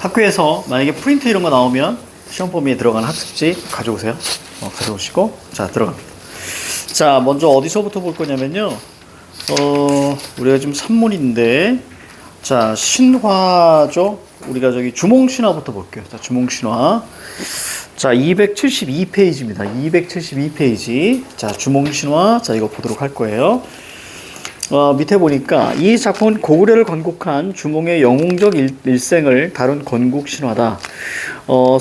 학교에서 만약에 프린트 이런 거 나오면 시험 범위에 들어가는 학습지 가져오세요. 가져오시고 자 들어갑니다. 자 먼저 어디서부터 볼 거냐면요. 우리가 지금 산문인데 자 신화죠. 우리가 저기 주몽신화부터 볼게요. 자 주몽신화. 자 272페이지입니다. 272페이지. 자 주몽신화. 자 이거 보도록 할 거예요. 밑에 보니까 이 작품은 고구려를 건국한 주몽의 영웅적 일생을 다룬 건국 신화다.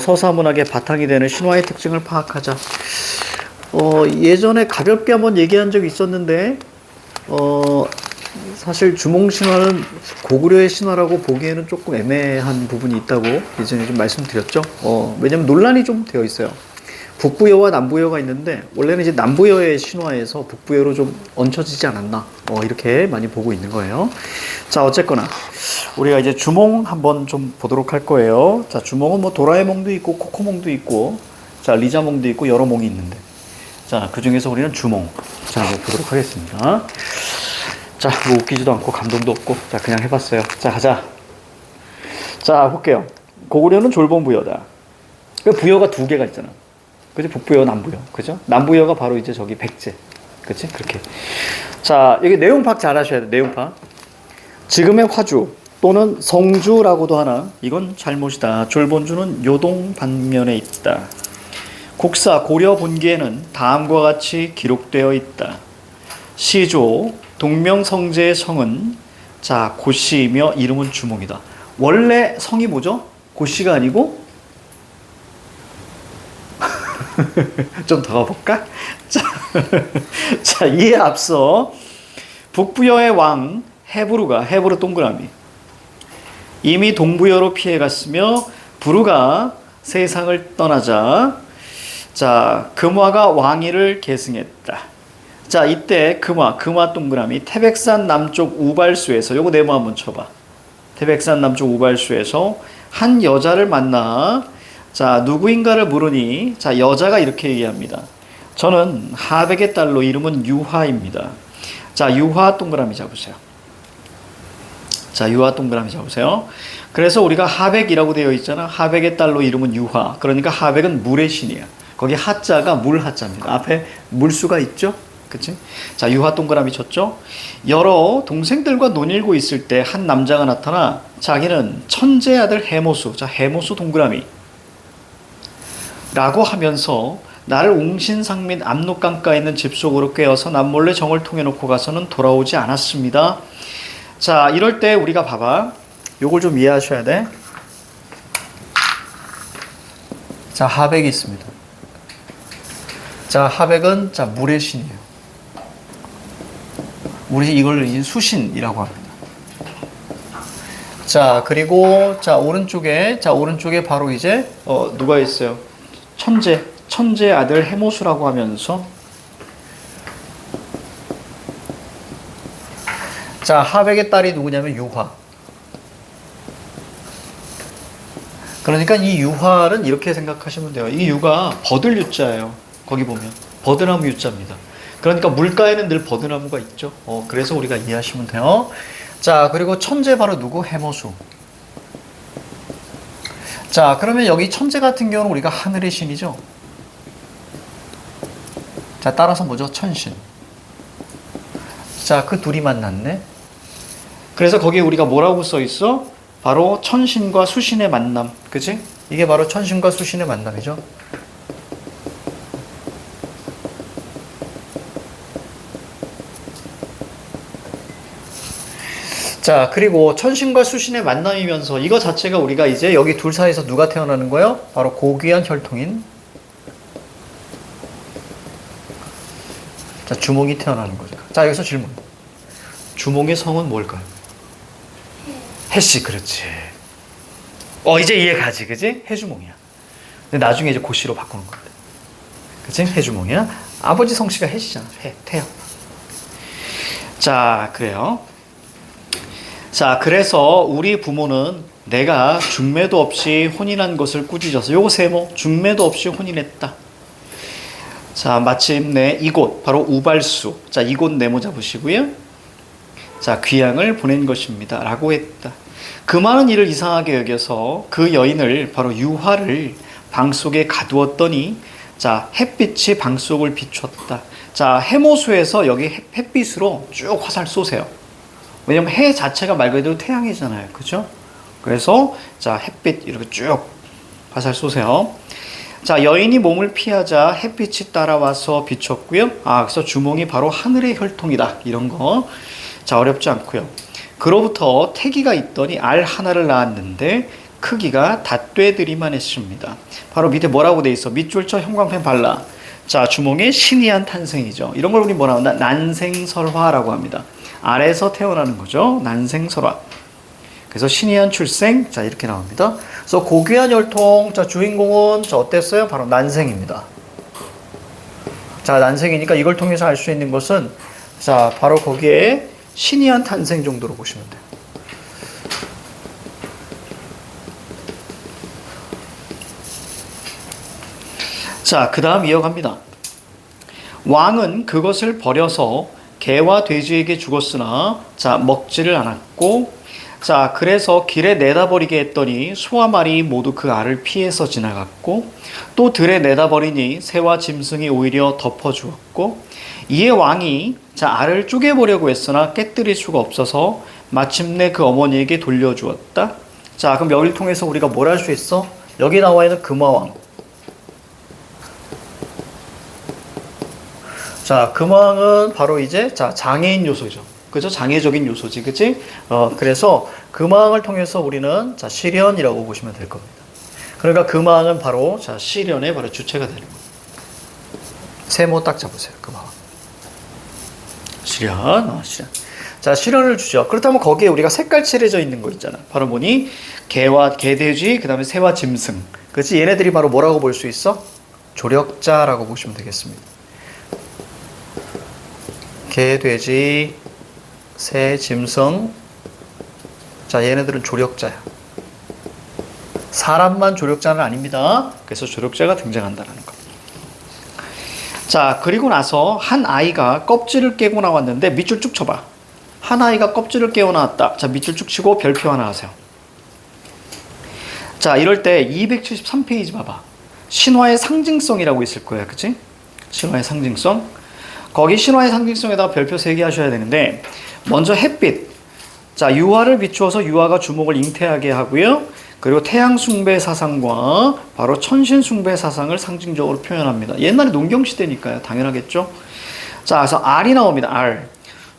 서사문학의 바탕이 되는 신화의 특징을 파악하자. 예전에 가볍게 한번 얘기한 적이 있었는데 사실 주몽 신화는 고구려의 신화라고 보기에는 조금 애매한 부분이 있다고 예전에 좀 말씀드렸죠. 왜냐면 논란이 좀 되어 있어요. 북부여와 남부여가 있는데 원래는 이제 남부여의 신화에서 북부여로 좀 얹혀지지 않았나 이렇게 많이 보고 있는 거예요. 자 어쨌거나 우리가 이제 주몽 한번 좀 보도록 할 거예요. 자 주몽은 뭐 도라에몽도 있고 코코몽도 있고 자 리자몽도 있고 여러 몽이 있는데 자 그 중에서 우리는 주몽 자 보도록 하겠습니다. 자 뭐 웃기지도 않고 감동도 없고 자 그냥 해봤어요. 자 가자. 자 볼게요. 고구려는 졸본부여다. 그 부여가 두 개가 있잖아. 그죠? 북부여, 남부여. 그죠? 남부여가 바로 이제 저기 백제. 그치? 그렇게. 자, 여기 내용 파악 잘 하셔야 돼. 내용 파악. 지금의 화주 또는 성주라고도 하나? 이건 잘못이다. 졸본주는 요동 반면에 있다. 국사 고려 본기에는 다음과 같이 기록되어 있다. 시조 동명성제의 성은 자, 고씨이며 이름은 주몽이다. 원래 성이 뭐죠? 고씨가 아니고 좀 더 가볼까? 자, 이에 앞서 북부여의 왕 헤브루 동그라미 이미 동부여로 피해갔으며 부르가 세상을 떠나자 자 금화가 왕위를 계승했다. 자 이때 금화 동그라미 태백산 남쪽 우발수에서 요거 네모 한번 쳐봐. 태백산 남쪽 우발수에서 한 여자를 만나 자 누구인가를 물으니 자 여자가 이렇게 얘기합니다. 저는 하백의 딸로 이름은 유화입니다. 자 유화 동그라미 잡으세요. 자 유화 동그라미 잡으세요. 그래서 우리가 하백이라고 되어 있잖아. 하백의 딸로 이름은 유화. 그러니까 하백은 물의 신이야. 거기 하자가 물 하자입니다. 앞에 물수가 있죠. 그치? 자 유화 동그라미 쳤죠. 여러 동생들과 논일고 있을 때 한 남자가 나타나 자기는 천재 아들 해모수 자 해모수 동그라미 라고 하면서 나를 웅신상 및 압록강가에 있는 집 속으로 꿰어서 남몰래 정을 통해 놓고 가서는 돌아오지 않았습니다. 자 이럴 때 우리가 봐봐. 요걸 좀 이해하셔야 돼. 자 하백이 있습니다. 자 하백은 자 물의 신이에요. 우리 이걸 수신이라고 합니다. 자 그리고 자 오른쪽에 바로 이제 누가 있어요? 천재 아들 해모수라고 하면서 자 하백의 딸이 누구냐면 유화. 그러니까 이 유화는 이렇게 생각하시면 돼요. 이 유가 버들 유자예요. 거기 보면 버드나무 유자입니다. 그러니까 물가에는 늘 버드나무가 있죠. 그래서 우리가 이해하시면 돼요. 자 그리고 천재 바로 누구? 해모수. 자 그러면 여기 천재 같은 경우는 우리가 하늘의 신이죠. 자 따라서 뭐죠? 천신. 자 그 둘이 만났네. 그래서 거기에 우리가 뭐라고 써 있어? 바로 천신과 수신의 만남. 그치? 이게 바로 천신과 수신의 만남이죠. 자 그리고 천신과 수신의 만남이면서 이거 자체가 우리가 이제 여기 둘 사이에서 누가 태어나는 거예요? 바로 고귀한 혈통인 자 주몽이 태어나는 거죠. 자 여기서 질문. 주몽의 성은 뭘까요? 해씨. 그렇지. 이제 이해가지. 그지? 해주몽이야. 근데 나중에 이제 고씨로 바꾸는 건데. 그치? 해주몽이야. 아버지 성씨가 해씨잖아. 태요. 자 그래요. 자 그래서 우리 부모는 내가 중매도 없이 혼인한 것을 꾸짖어서 요거 세모 중매도 없이 혼인했다. 자 마침내 이곳 바로 우발수 자 이곳 네모 잡으시고요. 자 귀양을 보낸 것입니다 라고 했다. 그 많은 일을 이상하게 여겨서 그 여인을 바로 유화를 방 속에 가두었더니 자 햇빛이 방 속을 비췄다. 자 해모수에서 여기 햇빛으로 쭉 화살 쏘세요. 왜냐면 해 자체가 말 그대로 태양이잖아요. 그죠? 그래서 자 햇빛 이렇게 쭉 화살 쏘세요. 자 여인이 몸을 피하자 햇빛이 따라와서 비췄고요. 그래서 주몽이 바로 하늘의 혈통이다. 이런 거 자 어렵지 않고요. 그로부터 태기가 있더니 알 하나를 낳았는데 크기가 닷되들이만 했습니다. 바로 밑에 뭐라고 돼 있어? 밑줄쳐 형광펜 발라. 자 주몽의 신이한 탄생이죠. 이런 걸 우리 뭐라고 한다? 난생설화라고 합니다. 알에서 태어나는 거죠. 난생설화. 그래서 신이한 출생. 자 이렇게 나옵니다. 그래서 고귀한 혈통. 자 주인공은 자 어땠어요? 바로 난생입니다. 자 난생이니까 이걸 통해서 알 수 있는 것은 자 바로 거기에 신이한 탄생 정도로 보시면 돼요. 자, 그 다음 이어갑니다. 왕은 그것을 버려서 개와 돼지에게 주었으나 자 먹지를 않았고 자 그래서 길에 내다버리게 했더니 소와 말이 모두 그 알을 피해서 지나갔고 또 들에 내다버리니 새와 짐승이 오히려 덮어주었고 이에 왕이 자 알을 쪼개보려고 했으나 깨뜨릴 수가 없어서 마침내 그 어머니에게 돌려주었다. 자 그럼 여기를 통해서 우리가 뭘 할 수 있어? 여기 나와 있는 금화왕. 자 금화왕은 바로 이제 자 장애인 요소죠. 그죠? 장애적인 요소지, 그치? 그래서 금화왕을 통해서 우리는 자 시련이라고 보시면 될 겁니다. 그러니까 금화왕은 바로 자 시련의 바로 주체가 되는 겁니다. 세모 딱 잡으세요, 금화왕. 시련. 자, 시련을 주죠. 그렇다면 거기에 우리가 색깔 칠해져 있는 거 있잖아. 바로 뭐니? 개와 개돼지, 그 다음에 새와 짐승. 그렇지? 얘네들이 바로 뭐라고 볼 수 있어? 조력자라고 보시면 되겠습니다. 개, 돼지, 새, 짐승. 자, 얘네들은 조력자야. 사람만 조력자는 아닙니다. 그래서 조력자가 등장한다는 거. 자, 그리고 나서 한 아이가 껍질을 깨고 나왔는데 밑줄 쭉 쳐봐. 한 아이가 껍질을 깨고 나왔다. 자, 밑줄 쭉 치고 별표 하나 하세요. 자, 이럴 때 273페이지 봐봐. 신화의 상징성이라고 있을 거야. 그치? 신화의 상징성. 거기 신화의 상징성에다가 별표 3개 하셔야 되는데 먼저 햇빛. 자, 유화를 비추어서 유화가 주목을 잉태하게 하고요. 그리고 태양 숭배 사상과 바로 천신 숭배 사상을 상징적으로 표현합니다. 옛날에 농경 시대니까요. 당연하겠죠. 자, 그래서 알이 나옵니다. 알.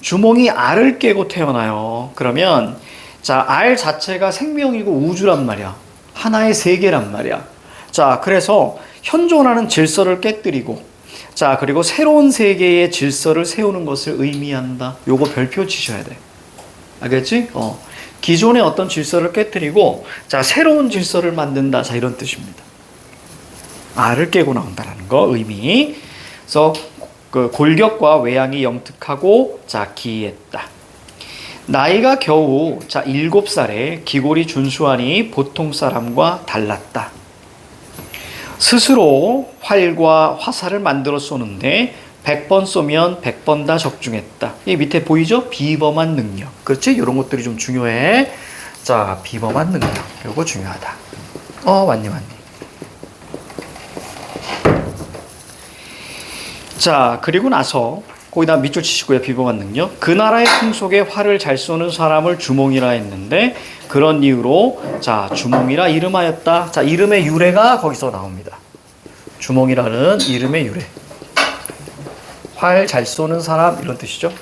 주몽이 알을 깨고 태어나요. 그러면 자, 알 자체가 생명이고 우주란 말이야. 하나의 세계란 말이야. 자, 그래서 현존하는 질서를 깨뜨리고 자, 그리고 새로운 세계의 질서를 세우는 것을 의미한다. 요거 별표 치셔야 돼. 알겠지? 기존의 어떤 질서를 깨뜨리고 자 새로운 질서를 만든다. 자 이런 뜻입니다. 알을 깨고 나온다는 거 의미. 그래서 그 골격과 외양이 영특하고 자 기이했다. 나이가 겨우 자 7살에 기골이 준수하니 보통 사람과 달랐다. 스스로 활과 화살을 만들어 쏘는데 100번 쏘면 100번 다 적중했다. 이 밑에 보이죠? 비범한 능력. 그렇지? 이런 것들이 좀 중요해. 자, 비범한 능력. 이거 중요하다. 맞니. 자, 그리고 나서 거기다 밑줄 치시고요. 비범한 능력. 그 나라의 풍속에 활을 잘 쏘는 사람을 주몽이라 했는데 그런 이유로 자, 주몽이라 이름하였다. 자, 이름의 유래가 거기서 나옵니다. 주몽이라는 이름의 유래. 활 잘 쏘는 사람 이런 뜻이죠.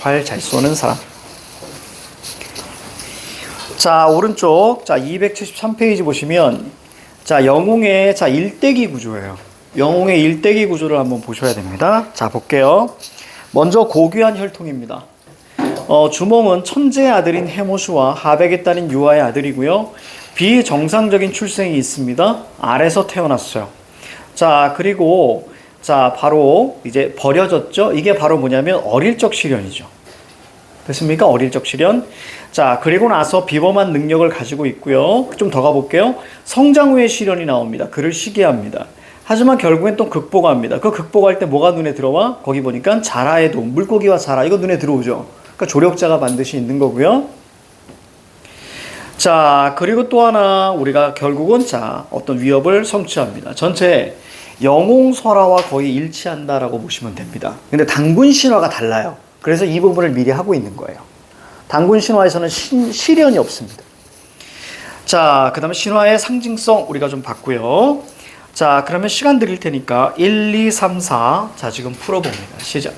활 잘 쏘는 사람. 자, 오른쪽 자 273페이지 보시면 자 영웅의 자 일대기 구조예요. 영웅의 일대기 구조를 한번 보셔야 됩니다. 자, 볼게요. 먼저 고귀한 혈통입니다. 주몽은 천재의 아들인 해모수와 하백의 딸인 유아의 아들이고요. 비정상적인 출생이 있습니다. 알에서 태어났어요. 자, 그리고 자, 바로 이제 버려졌죠. 이게 바로 뭐냐면 어릴 적 시련이죠. 됐습니까? 어릴 적 시련. 자, 그리고 나서 비범한 능력을 가지고 있고요. 좀 더 가볼게요. 성장 후의 시련이 나옵니다. 그를 시기합니다. 하지만 결국엔 또 극복합니다. 그 극복할 때 뭐가 눈에 들어와? 거기 보니까 자라의 돔, 물고기와 자라. 이거 눈에 들어오죠. 그러니까 조력자가 반드시 있는 거고요. 자, 그리고 또 하나 우리가 결국은 자, 어떤 위협을 성취합니다. 전체 영웅설화와 거의 일치한다라고 보시면 됩니다. 근데 단군 신화가 달라요. 그래서 이 부분을 미리 하고 있는 거예요. 단군 신화에서는 시련이 없습니다. 자, 그 다음에 신화의 상징성 우리가 좀 봤고요. 자, 그러면 시간 드릴 테니까 1, 2, 3, 4. 자, 지금 풀어봅니다. 시작.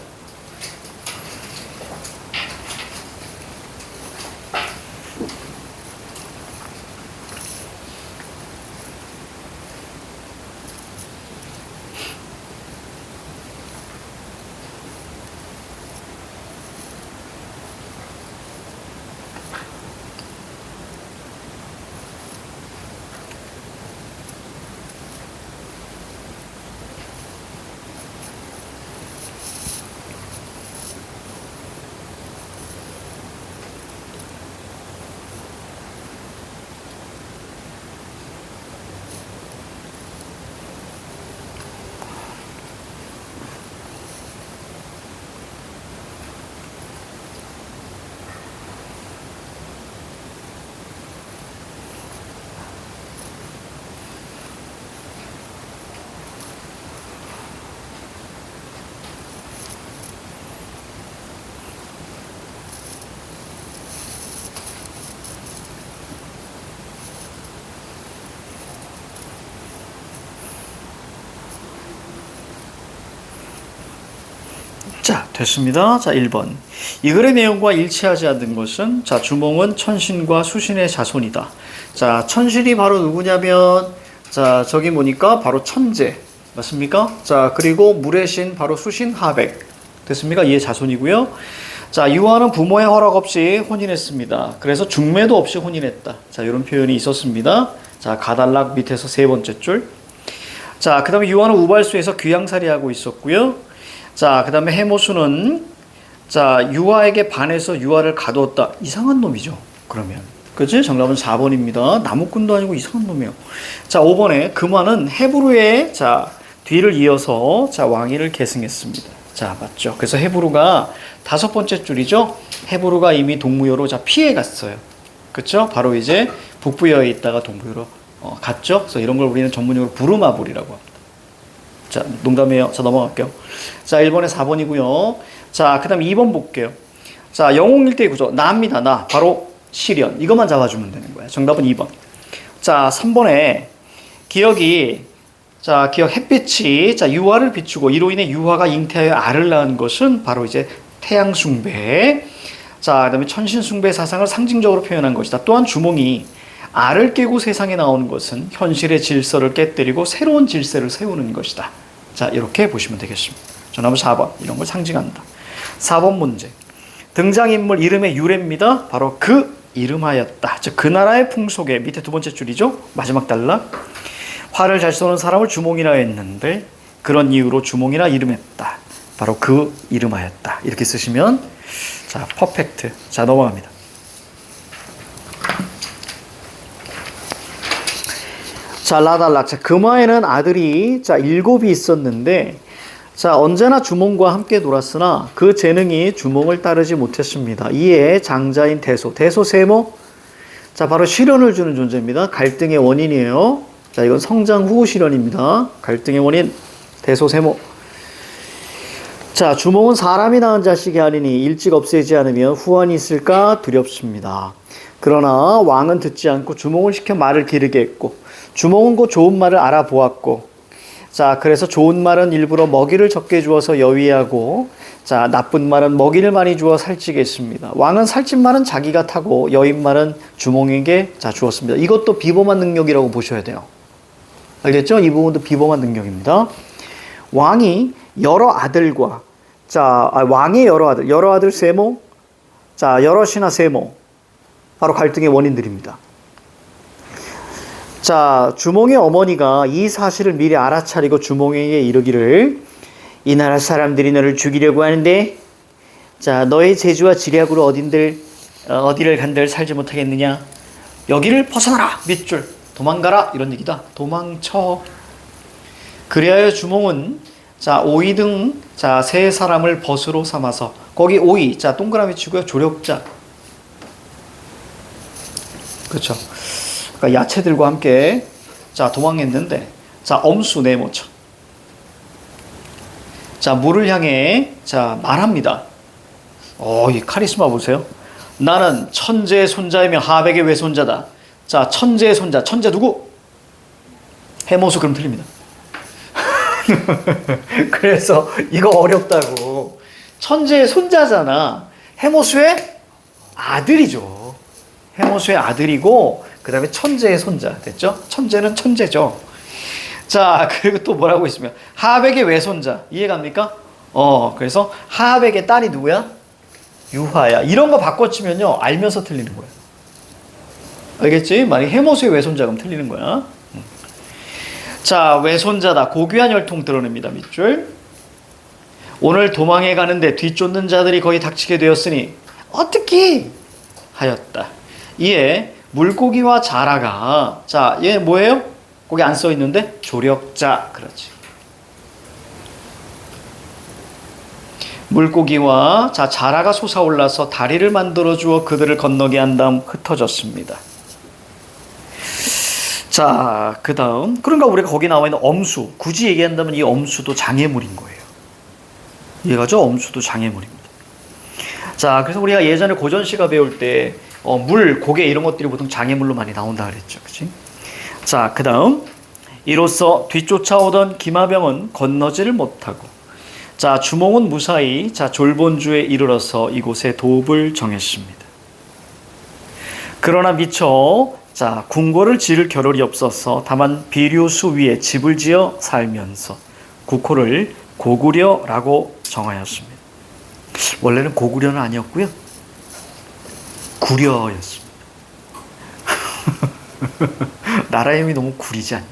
자, 됐습니다. 자, 1번. 이 글의 내용과 일치하지 않는 것은, 자, 주몽은 천신과 수신의 자손이다. 자, 천신이 바로 누구냐면, 자, 저기 보니까 바로 천재. 맞습니까? 자, 그리고 물의 신, 바로 수신 하백. 됐습니까? 이의 자손이고요. 자, 유아는 부모의 허락 없이 혼인했습니다. 그래서 중매도 없이 혼인했다. 자, 이런 표현이 있었습니다. 자, 가달락 밑에서 세 번째 줄. 자, 그 다음에 유아는 우발수에서 귀양살이하고 있었고요. 자, 그 다음에 해모수는 자, 유아에게 반해서 유아를 가두었다. 이상한 놈이죠. 그러면. 그치? 정답은 4번입니다. 나무꾼도 아니고 이상한 놈이에요. 자, 5번에 금화는 헤브루의 자, 뒤를 이어서 자, 왕위를 계승했습니다. 자, 맞죠. 그래서 헤브루가 5번째 줄이죠. 헤브루가 이미 동무여로 자, 피해 갔어요. 그쵸? 바로 이제 북부여에 있다가 동부여로 갔죠. 그래서 이런 걸 우리는 전문용어로 부르마블이라고 합니다. 자, 농담이에요. 자, 넘어갈게요. 자, 1번에 4번이고요. 자, 그 다음 2번 볼게요. 자, 영웅일대의 구조. 나입니다. 나. 바로 시련. 이것만 잡아주면 되는 거예요. 정답은 2번. 자, 3번에 기억이, 자, 기억 햇빛이, 자, 유화를 비추고 이로 인해 유화가 잉태하여 알을 낳은 것은 바로 이제 태양숭배. 자, 그 다음에 천신숭배 사상을 상징적으로 표현한 것이다. 또한 주몽이 알을 깨고 세상에 나오는 것은 현실의 질서를 깨뜨리고 새로운 질서를 세우는 것이다. 자, 이렇게 보시면 되겠습니다. 정답은 4번. 이런 걸 상징한다. 4번 문제. 등장인물 이름의 유래입니다. 바로 그 이름하였다. 즉, 그 나라의 풍속의 밑에 두 번째 줄이죠. 마지막 단락. 활을 잘 쏘는 사람을 주몽이라 했는데 그런 이유로 주몽이라 이름했다. 바로 그 이름하였다. 이렇게 쓰시면 자, 퍼펙트. 자, 넘어갑니다. 자, 라달락. 자, 금화에는 아들이 자, 7이 있었는데 자, 언제나 주몽과 함께 놀았으나 그 재능이 주몽을 따르지 못했습니다. 이에 장자인 대소, 세모. 자, 바로 시련을 주는 존재입니다. 갈등의 원인이에요. 자, 이건 성장 후 시련입니다. 갈등의 원인, 대소, 세모. 자, 주몽은 사람이 낳은 자식이 아니니 일찍 없애지 않으면 후환이 있을까 두렵습니다. 그러나 왕은 듣지 않고 주몽을 시켜 말을 기르게 했고 주몽은 그 좋은 말을 알아보았고 자, 그래서 좋은 말은 일부러 먹이를 적게 주어서 여위하고 자, 나쁜 말은 먹이를 많이 주어 살찌게 했습니다. 왕은 살찐 말은 자기가 타고 여인 말은 주몽에게 자, 주었습니다. 이것도 비범한 능력이라고 보셔야 돼요. 알겠죠? 이 부분도 비범한 능력입니다. 왕이 여러 아들과 자, 왕의 여러 아들 세모, 자, 여러 신하 세모, 바로 갈등의 원인들입니다. 자, 주몽의 어머니가 이 사실을 미리 알아차리고 주몽에게 이르기를 이 나라 사람들이 너를 죽이려고 하는데 자, 너의 재주와 지략으로 어디를 간들 살지 못하겠느냐? 여기를 벗어나라! 밑줄 도망가라! 이런 얘기다. 도망쳐. 그리하여 주몽은 자, 오이 등 자, 세 사람을 벗으로 삼아서 거기 오이 자, 동그라미 치고요. 조력자. 그렇죠. 그러니까 야채들과 함께 자 도망했는데 자 엄수 네모쳐. 자 물을 향해 자 말합니다. 이 카리스마 보세요. 나는 천재의 손자이며 하백의 외손자다. 자 천재의 손자. 천재 누구? 해모수. 그럼 틀립니다. 그래서 이거 어렵다고. 천재의 손자잖아. 해모수의 아들이죠. 해모수의 아들이고 그 다음에 천재의 손자. 됐죠? 천재는 천재죠. 자 그리고 또 뭐라고 있으면 하백의 외손자. 이해갑니까? 그래서 하백의 딸이 누구야? 유하야. 이런 거 바꿔치면요 알면서 틀리는 거야. 알겠지? 만약에 해모수의 외손자 그럼 틀리는 거야. 자 외손자다. 고귀한 혈통 드러냅니다. 밑줄. 오늘 도망해 가는데 뒤쫓는 자들이 거의 닥치게 되었으니 어떻게 하였다. 이에 물고기와 자라가 자 얘 뭐예요? 거기 안 써 있는데 조력자. 그렇지. 물고기와 자 자라가 솟아올라서 다리를 만들어 주어 그들을 건너게 한 다음 흩어졌습니다. 자, 그 다음 그러니까 우리가 거기 나와 있는 엄수 굳이 얘기한다면 이 엄수도 장애물인 거예요. 이해가죠? 엄수도 장애물입니다. 자, 그래서 우리가 예전에 고전시가 배울 때 물, 고개 이런 것들이 보통 장애물로 많이 나온다 그랬죠. 그치? 자, 그 다음 이로써 뒤쫓아오던 기마병은 건너지를 못하고 자, 주몽은 무사히 자 졸본주에 이르러서 이곳에 도읍을 정했습니다. 그러나 미처 자 궁궐을 지을 겨를이 없어서 다만 비류수 위에 집을 지어 살면서 국호를 고구려라고 정하였습니다. 원래는 고구려는 아니었고요. 구려였습니다. 나라 이름이 너무 구리지 않니?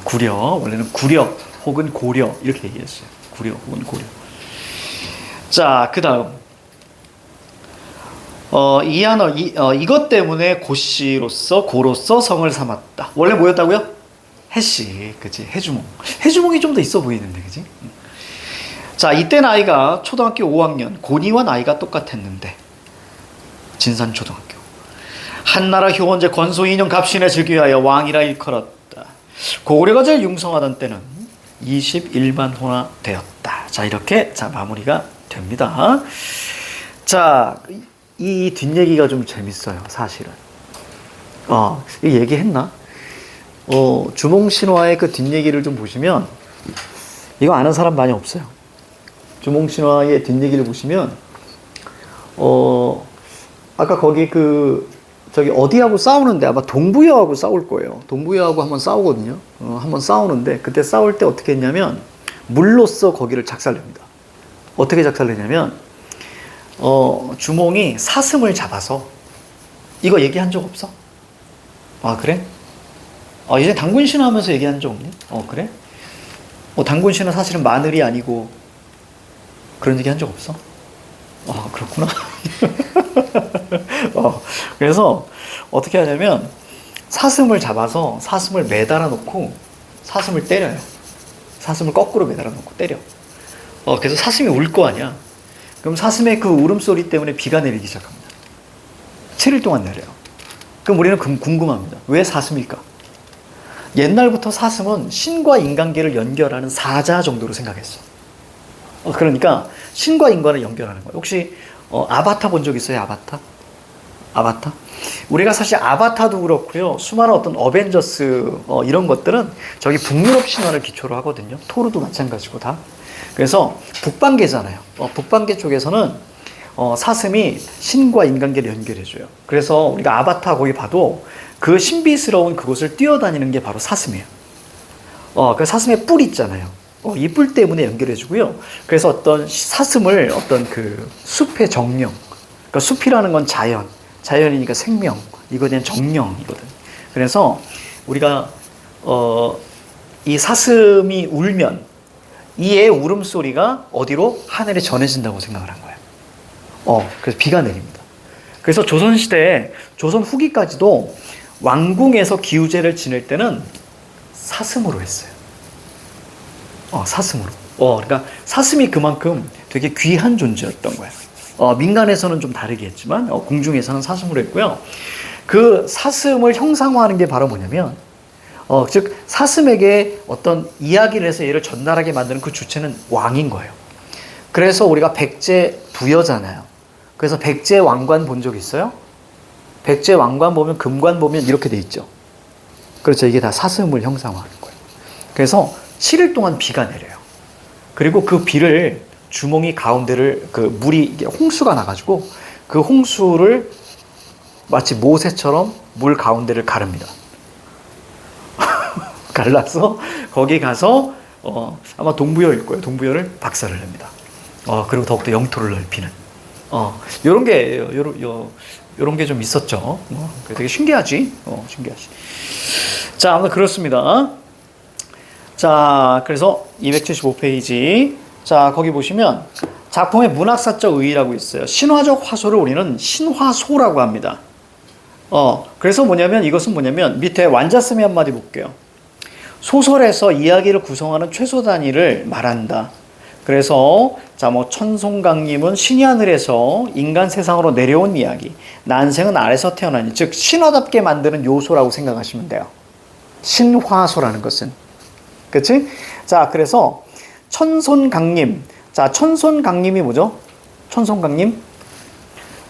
구려. 원래는 구려 혹은 고려 이렇게 얘기했어요. 구려 혹은 고려. 자, 그 다음 이것 때문에 고씨로서 고로서 성을 삼았다. 원래 뭐였다고요? 해씨. 그치? 해주몽. 해주몽이 좀 더 있어 보이는데, 그치? 자, 이때 나이가 초등학교 5학년. 고니와 나이가 똑같았는데 진산초등학교. 한나라 효원제 권소인형 갑신에 즉위하여 왕이라 일컬었다. 고구려가 제일 융성하던 때는 21만호나 되었다. 자, 이렇게 자 마무리가 됩니다. 자, 이 뒷얘기가 좀 재밌어요, 사실은. 이 얘기했나? 주몽신화의 그 뒷얘기를 좀 보시면, 이거 아는 사람 많이 없어요. 주몽신화의 뒷얘기를 보시면, 아까 거기 저기 어디하고 싸우는데 아마 동부여하고 싸울 거예요. 동부여하고 한번 싸우거든요. 한번 싸우는데, 그때 싸울 때 어떻게 했냐면, 물로써 거기를 작살냅니다. 어떻게 작살내냐면, 주몽이 사슴을 잡아서 이거 얘기한 적 없어? 아 그래? 이제 당군신화 하면서 얘기한 적 없니? 그래? 당군신화 사실은 마늘이 아니고 그런 얘기 한 적 없어? 그렇구나. 그래서 어떻게 하냐면 사슴을 잡아서 사슴을 매달아 놓고 사슴을 때려요. 사슴을 거꾸로 매달아 놓고 때려. 그래서 사슴이 울 거 아니야. 그럼 사슴의 그 울음소리 때문에 비가 내리기 시작합니다. 7일 동안 내려요. 그럼 우리는 궁금합니다. 왜 사슴일까? 옛날부터 사슴은 신과 인간계를 연결하는 사자 정도로 생각했어. 그러니까 신과 인간을 연결하는 거예요. 혹시 아바타 본 적 있어요? 아바타? 아바타? 우리가 사실 아바타도 그렇고요. 수많은 어떤 어벤져스 이런 것들은 저기 북유럽 신화를 기초로 하거든요. 토르도 마찬가지고 다. 그래서 북방계잖아요. 북방계 쪽에서는 사슴이 신과 인간계를 연결해줘요. 그래서 우리가 아바타 거기 봐도 그 신비스러운 그곳을 뛰어다니는 게 바로 사슴이에요. 그 사슴의 뿔 있잖아요. 이 뿔 때문에 연결해주고요. 그래서 어떤 사슴을 어떤 그 숲의 정령, 그러니까 숲이라는 건 자연이니까 생명, 이거는 정령이거든. 그래서 우리가 이 사슴이 울면 이의 울음소리가 어디로? 하늘에 전해진다고 생각을 한 거예요. 그래서 비가 내립니다. 그래서 조선시대에 조선 후기까지도 왕궁에서 기우제를 지낼 때는 사슴으로 했어요. 사슴으로. 그러니까 사슴이 그만큼 되게 귀한 존재였던 거예요. 민간에서는 좀 다르게 했지만 공중에서는 사슴으로 했고요. 그 사슴을 형상화하는 게 바로 뭐냐면, 즉 사슴에게 어떤 이야기를 해서 얘를 전달하게 만드는 그 주체는 왕인 거예요. 그래서 우리가 백제 부여잖아요. 그래서 백제 왕관 본 적 있어요? 백제 왕관 보면 금관 보면 이렇게 돼 있죠. 그렇죠. 이게 다 사슴을 형상화하는 거예요. 그래서 7일 동안 비가 내려요. 그리고 그 비를 주몽이 가운데를 그 물이 이게 홍수가 나가지고 그 홍수를 마치 모세처럼 물 가운데를 가릅니다. 갈라서 거기 가서 아마 동부여일 거예요. 동부여를 박살을 냅니다. 그리고 더욱더 영토를 넓히는 요런 게 요런 게 좀 있었죠. 되게 신기하지. 신기하지. 자, 아무튼 그렇습니다. 자, 그래서 275페이지. 자, 거기 보시면 작품의 문학사적 의의라고 있어요. 신화적 화소를 우리는 신화소라고 합니다. 그래서 뭐냐면 이것은 뭐냐면 밑에 완자쓰미 한마디 볼게요. 소설에서 이야기를 구성하는 최소 단위를 말한다. 그래서 자, 뭐 천송강림은 신이 하늘에서 인간 세상으로 내려온 이야기, 난생은 아래서 태어나니, 즉 신화답게 만드는 요소라고 생각하시면 돼요. 신화소라는 것은, 그렇지? 자, 그래서 천손강림. 자, 천손강림이 뭐죠? 천손강림?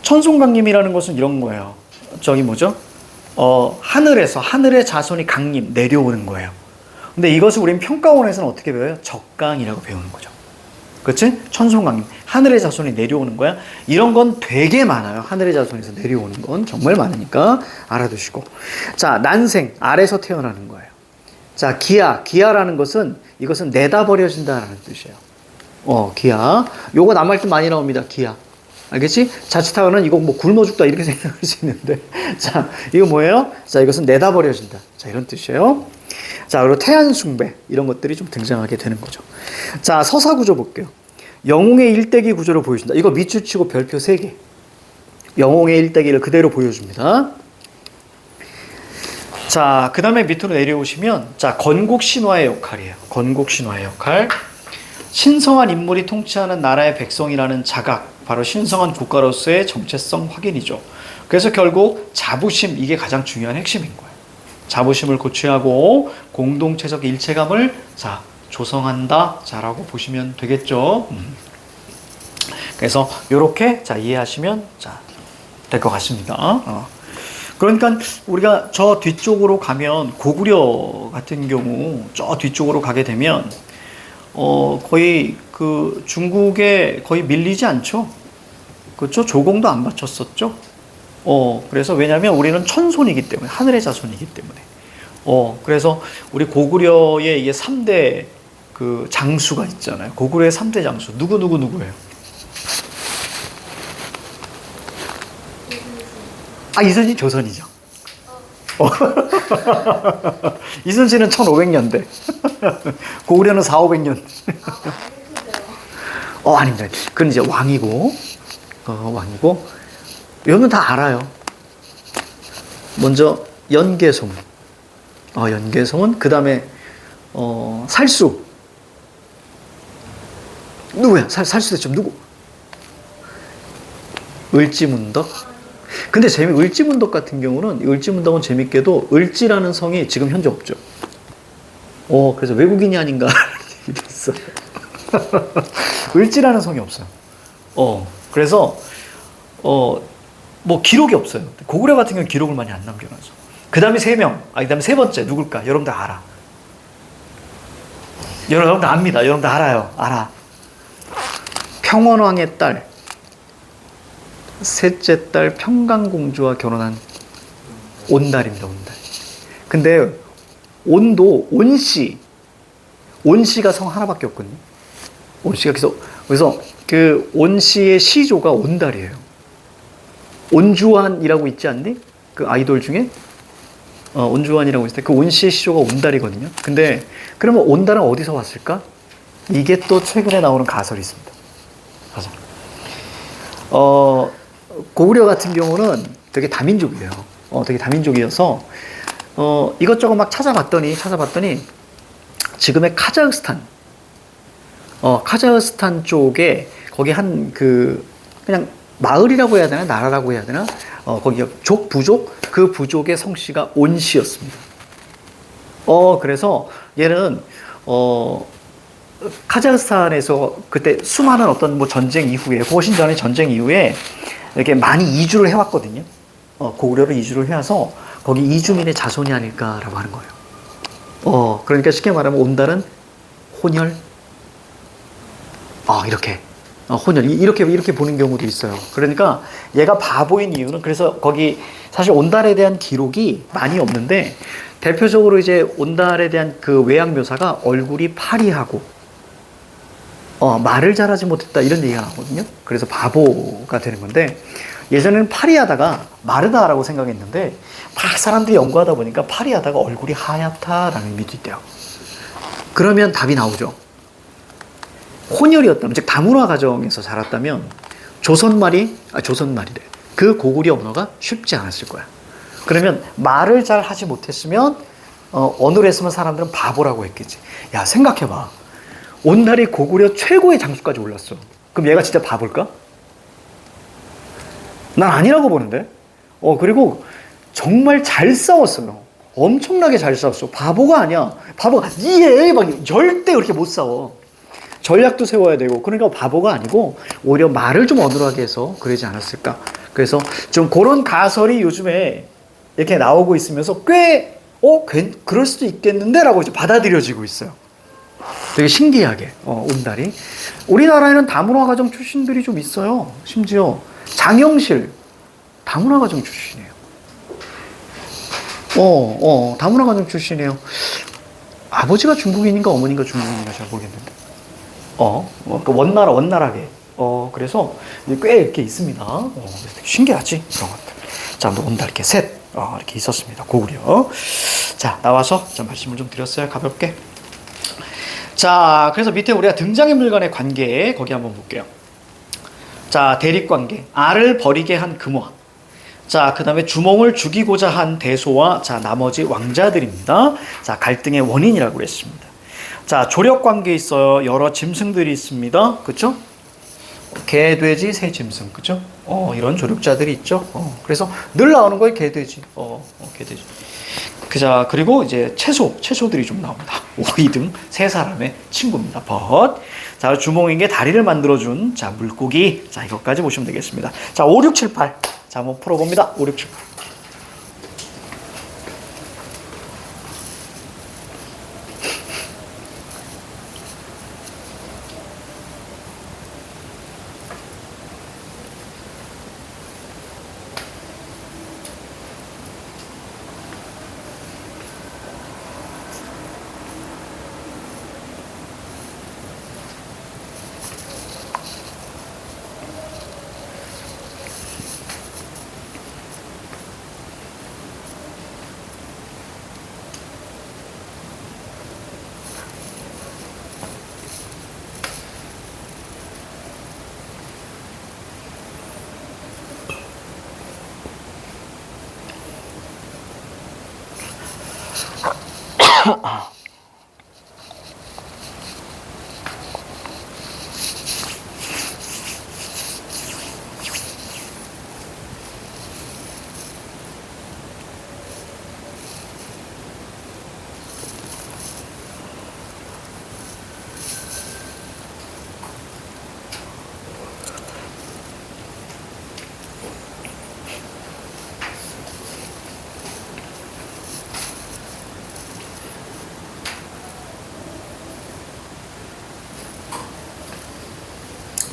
천손강림이라는 것은 이런 거예요. 저기 뭐죠? 하늘에서 하늘의 자손이 강림 내려오는 거예요. 근데 이것을 우린 평가원에서는 어떻게 배워요? 적강이라고 배우는 거죠. 그렇지? 천손강림. 하늘의 자손이 내려오는 거야. 이런 건 되게 많아요. 하늘의 자손에서 내려오는 건 정말 많으니까 알아두시고. 자, 난생. 아래서 태어나는 거예요. 자, 기아. 기아라는 것은 이것은 내다 버려진다라는 뜻이에요. 기아. 요거 남할 때 많이 나옵니다. 기아. 알겠지? 자칫하고는 이거 뭐 굶어 죽다 이렇게 생각할 수 있는데. 자, 이거 뭐예요? 자, 이것은 내다 버려진다. 자, 이런 뜻이에요. 자, 그리고 태안숭배 이런 것들이 좀 등장하게 되는 거죠. 자, 서사 구조 볼게요. 영웅의 일대기 구조를 보여준다. 이거 밑줄 치고 별표 3개. 영웅의 일대기를 그대로 보여줍니다. 자, 그 다음에 밑으로 내려오시면 자, 건국 신화의 역할이에요. 건국 신화의 역할. 신성한 인물이 통치하는 나라의 백성이라는 자각, 바로 신성한 국가로서의 정체성 확인이죠. 그래서 결국 자부심, 이게 가장 중요한 핵심인 거예요. 자부심을 고취하고 공동체적 일체감을 자, 조성한다. 자라고 보시면 되겠죠. 그래서 이렇게 자, 이해하시면 자, 될 것 같습니다. 그러니까 우리가 저 뒤쪽으로 가면 고구려 같은 경우 저 뒤쪽으로 가게 되면 거의 그 중국에 거의 밀리지 않죠. 그렇죠? 조공도 안 바쳤었죠. 그래서 왜냐하면 우리는 천손이기 때문에, 하늘의 자손이기 때문에. 그래서 우리 고구려의 이게 3대 그 장수가 있잖아요. 고구려의 3대 장수. 누구예요? 이순신 조선이죠. 이순신은 1500년대. 고구려는 400~500년. 아닙니다. 그건 이제 왕이고, 왕이고. 여러분 다 알아요. 먼저 연개소문. 연개소문. 그 다음에 살수. 누구야? 살수 대첩 누구? 을지문덕. 근데 을지문덕 같은 경우는, 을지문덕은 재밌게도 을지라는 성이 지금 현재 없죠. 그래서 외국인이 아닌가 얘기도 있어요. 을지라는 성이 없어요. 그래서 뭐 기록이 없어요. 고구려 같은 경우는 기록을 많이 안 남겨놔서. 그 다음에 3명. 그 다음에 3번째 누굴까? 여러분들 알아. 여러분들 압니다. 여러분들 알아요. 알아. 평원왕의 딸, 셋째 딸 평강공주와 결혼한 온달입니다. 온달. 근데 온도 온씨가 성 하나밖에 없거든요. 온씨가 그래서 그 온씨의 시조가 온달이에요. 온주환이라고 있지 않니? 그 아이돌 중에 온주환이라고 있을 때 그 온씨의 시조가 온달이거든요. 근데 그러면 온달은 어디서 왔을까? 이게 또 최근에 나오는 가설이 있습니다. 가설. 고구려 같은 경우는 되게 다민족이에요. 되게 다민족이어서 이것저것 막 찾아봤더니 지금의 카자흐스탄 쪽에 거기 그냥 마을이라고 해야 되나 나라라고 해야 되나 거기가 부족 그 부족의 성씨가 온씨였습니다. 그래서 얘는 카자흐스탄에서 그때 수많은 어떤 뭐 전쟁 이후에 훨씬 전에 전쟁 이후에 이렇게 많이 이주를 해왔거든요. 고구려로 이주를 해와서 거기 이주민의 자손이 아닐까라고 하는 거예요. 그러니까 쉽게 말하면 온달은 혼혈 이렇게 혼혈 이렇게 보는 경우도 있어요. 그러니까 얘가 바보인 이유는 그래서 거기 사실 온달에 대한 기록이 많이 없는데 대표적으로 이제 온달에 대한 그 외양 묘사가 얼굴이 파리하고 말을 잘하지 못했다 이런 얘기가 나오거든요. 그래서 바보가 되는 건데 예전에는 파리하다가 마르다라고 생각했는데 막 사람들이 연구하다 보니까 파리하다가 얼굴이 하얗다라는 의미도 있대요. 그러면 답이 나오죠. 혼혈이었다면 즉 다문화 가정에서 자랐다면 조선말이래. 그 고구려 언어가 쉽지 않았을 거야. 그러면 말을 잘 하지 못했으면 언어를 했으면 사람들은 바보라고 했겠지. 야 생각해봐. 온달이 고구려 최고의 장수까지 올랐어. 그럼 얘가 진짜 바볼까? 난 아니라고 보는데. 그리고 정말 잘 싸웠어요. 엄청나게 잘 싸웠어. 바보가 아니야. 바보가 이해 막 절대 그렇게 못 싸워. 전략도 세워야 되고 그러니까 바보가 아니고 오히려 말을 좀 어눌하게 해서 그러지 않았을까. 그래서 좀 그런 가설이 요즘에 이렇게 나오고 있으면서 꽤 그럴 수도 있겠는데 라고 이제 받아들여지고 있어요. 되게 신기하게 온달이. 우리나라에는 다문화 가정 출신들이 좀 있어요. 심지어 장영실 다문화 가정 출신이에요. 다문화 가정 출신이에요. 아버지가 중국인인가 어머니가 중국인인가 잘 모르겠는데. 원나라계. 그래서 꽤 이렇게 있습니다. 되게 신기하지? 그런 것들. 자, 온달 이렇게 셋. 이렇게 있었습니다. 고구려. 자, 나와서 말씀을 좀 드렸어요. 가볍게. 자, 그래서 밑에 우리가 등장인물 간의 관계, 거기 한번 볼게요. 자, 대립관계. 알을 버리게 한 금화. 자, 그 다음에 주몽을 죽이고자 한 대소와 나머지 왕자들입니다. 자, 갈등의 원인이라고 그랬습니다. 자, 조력관계 있어요. 여러 짐승들이 있습니다. 그쵸? 개, 돼지, 새, 짐승. 그쵸? 이런 조력자들이 있죠. 그래서 늘 나오는 거예요. 개, 돼지. 개, 돼지. 그리고 이제 채소들이 좀 나옵니다. 오이 등 세 사람의 친구입니다. 벗. 자, 주몽에게 다리를 만들어준, 물고기. 자, 이것까지 보시면 되겠습니다. 자, 5, 6, 7, 8. 자, 한번 풀어봅니다. 5, 6, 7, 8.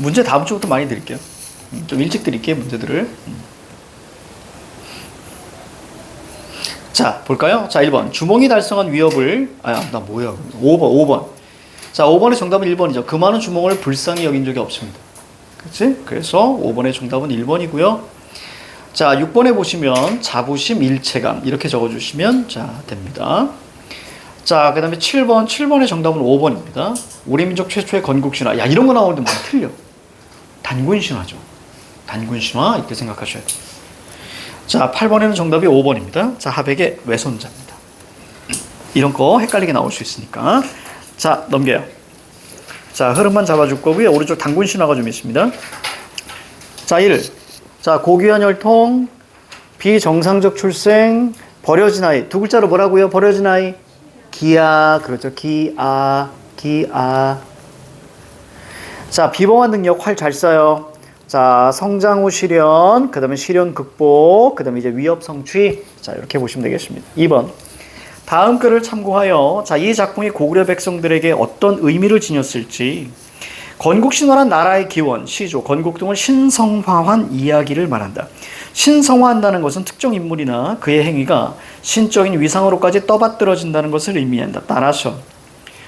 문제 다음 주부터 많이 드릴게요. 좀 일찍 드릴게요, 문제들을. 자, 볼까요? 자, 1번. 주몽이 달성한 위협을, 나 뭐야. 5번. 자, 5번의 정답은 1번이죠. 그 많은 주몽을 불쌍히 여긴 적이 없습니다. 그치? 그래서 5번의 정답은 1번이고요. 자, 6번에 보시면 자부심, 일체감. 이렇게 적어주시면, 됩니다. 자, 그 다음에 7번의 정답은 5번입니다. 우리 민족 최초의 건국신화. 야, 이런 거 나오는데 많이 틀려. 단군신화죠. 단군신화, 이렇게 생각하셔야 돼요. 자, 8번에는 정답이 5번입니다. 자, 하백의 외손자입니다. 이런 거 헷갈리게 나올 수 있으니까. 자, 넘겨요. 자, 흐름만 잡아줄 거고요. 오른쪽 단군신화가 좀 있습니다. 자, 1. 자, 고귀한 혈통, 비정상적 출생, 버려진 아이. 두 글자로 뭐라고요? 버려진 아이. 기아. 그렇죠. 기아. 기아. 자, 비범한 능력 활 잘 써요. 자, 성장 후 실현, 그 다음에 실현 극복, 그 다음에 이제 위협 성취. 자, 이렇게 보시면 되겠습니다. 2번. 다음 글을 참고하여, 자, 이 작품이 고구려 백성들에게 어떤 의미를 지녔을지, 건국신화란 나라의 기원, 시조, 건국 등을 신성화한 이야기를 말한다. 신성화한다는 것은 특정 인물이나 그의 행위가 신적인 위상으로까지 떠받들어진다는 것을 의미한다. 따라서